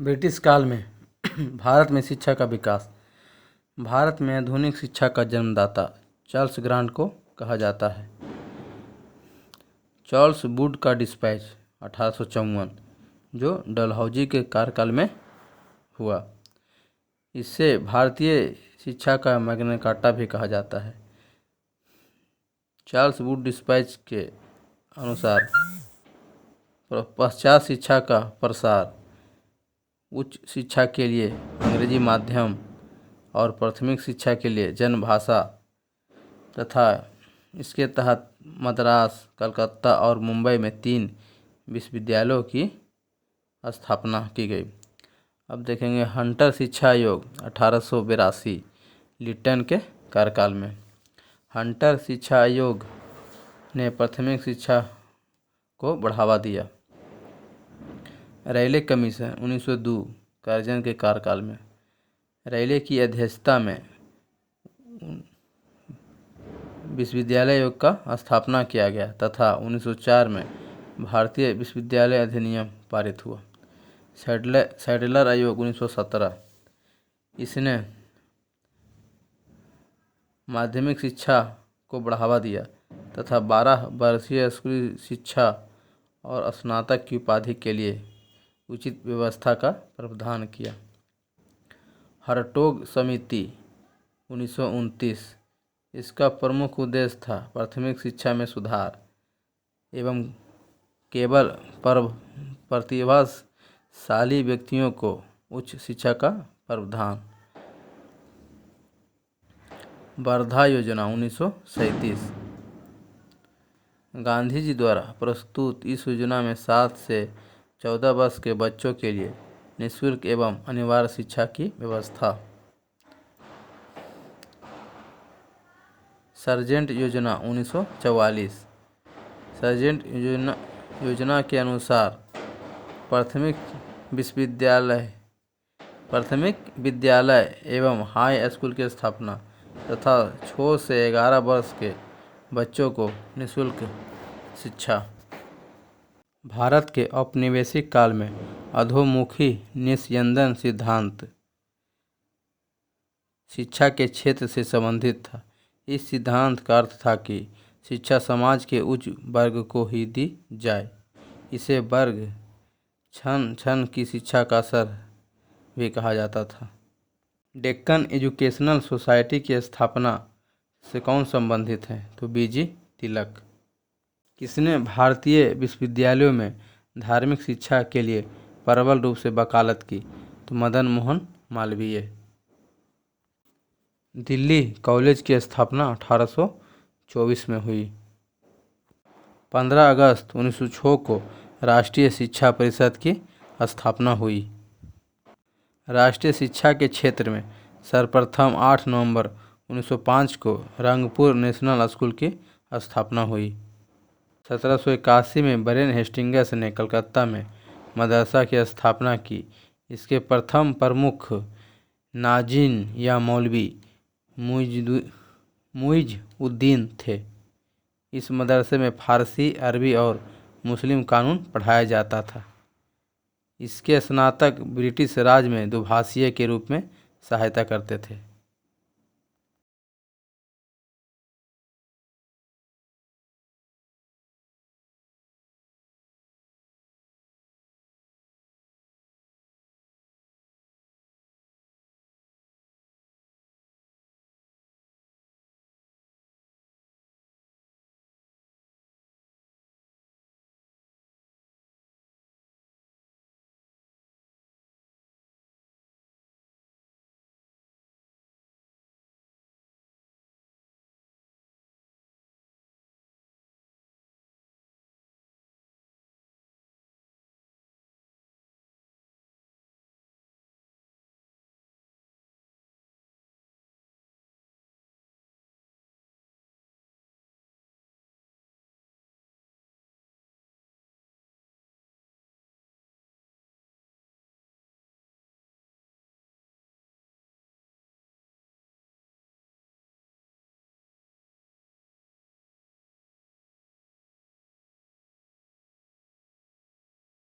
British काल में भारत में शिक्षा का विकास। भारत में आधुनिक शिक्षा का जन्मदाता चार्ल्स ग्रांट को कहा जाता है। चार्ल्स वुड का डिस्पैच 1854 जो डलहौजी के कार्यकाल में हुआ, इससे भारतीय शिक्षा का मैग्ना कार्टा भी कहा जाता है। चार्ल्स वुड डिस्पैच के अनुसार पाश्चात्य शिक्षा का प्रसार, उच्च शिक्षा के लिए अंग्रेजी माध्यम और प्राथमिक शिक्षा के लिए जन भाषा तथा इसके तहत मद्रास, कलकत्ता और मुंबई में 3 विश्वविद्यालयों की स्थापना की गई। अब देखेंगे हंटर शिक्षा आयोग 1882 लिट्टन के कार्यकाल में। हंटर शिक्षा आयोग ने प्राथमिक शिक्षा को बढ़ावा दिया। रेले कमीशन 1902 कार्जन के कार्यकाल में रेले की अध्यक्षता में विश्वविद्यालय आयोग का स्थापना किया गया तथा 1904 में भारतीय विश्वविद्यालय अधिनियम पारित हुआ। सैडलर आयोग 1917, इसने माध्यमिक शिक्षा को बढ़ावा दिया तथा 12 वर्षीय स्कूली शिक्षा और स्नातक की उपाधि के लिए उचित व्यवस्था का प्रावधान किया। हर्टोग समिति 1929, इसका प्रमुख उद्देश्य था प्राथमिक शिक्षा में सुधार एवं केवल प्रतिभाशाली व्यक्तियों को उच्च शिक्षा का प्रावधान। वर्धा योजना 1937, गांधी जी द्वारा प्रस्तुत इस योजना में 7 से 14 वर्ष के बच्चों के लिए निःशुल्क एवं अनिवार्य शिक्षा की व्यवस्था। सर्जेंट योजना 1944, सर्जेंट योजना के अनुसार प्राथमिक विद्यालय एवं हाई स्कूल की स्थापना तथा 6 से 11 वर्ष के बच्चों को निःशुल्क शिक्षा। भारत के औपनिवेशिक काल में अधोमुखी निस्यंदन सिद्धांत शिक्षा के क्षेत्र से संबंधित था। इस सिद्धांत का अर्थ था कि शिक्षा समाज के उच्च वर्ग को ही दी जाए। इसे वर्ग क्षण की शिक्षा का असर भी कहा जाता था। डेक्कन एजुकेशनल सोसाइटी की स्थापना से कौन संबंधित है? तो बीजी तिलक। किसने भारतीय विश्वविद्यालयों में धार्मिक शिक्षा के लिए प्रबल रूप से वकालत की? तो मदन मोहन मालवीय। दिल्ली कॉलेज की स्थापना 1824 में हुई। 15 अगस्त 1906 को राष्ट्रीय शिक्षा परिषद की स्थापना हुई। राष्ट्रीय शिक्षा के क्षेत्र में सर्वप्रथम 8 नवंबर 1905 को रंगपुर नेशनल स्कूल की स्थापना हुई। 1781 में बरेन हेस्टिंग्स ने कलकत्ता में मदरसा की स्थापना की। इसके प्रथम प्रमुख नाजिन या मौलवी मुइज उद्दीन थे। इस मदरसे में फारसी, अरबी और मुस्लिम कानून पढ़ाया जाता था। इसके स्नातक ब्रिटिश राज में दुभाषीय के रूप में सहायता करते थे।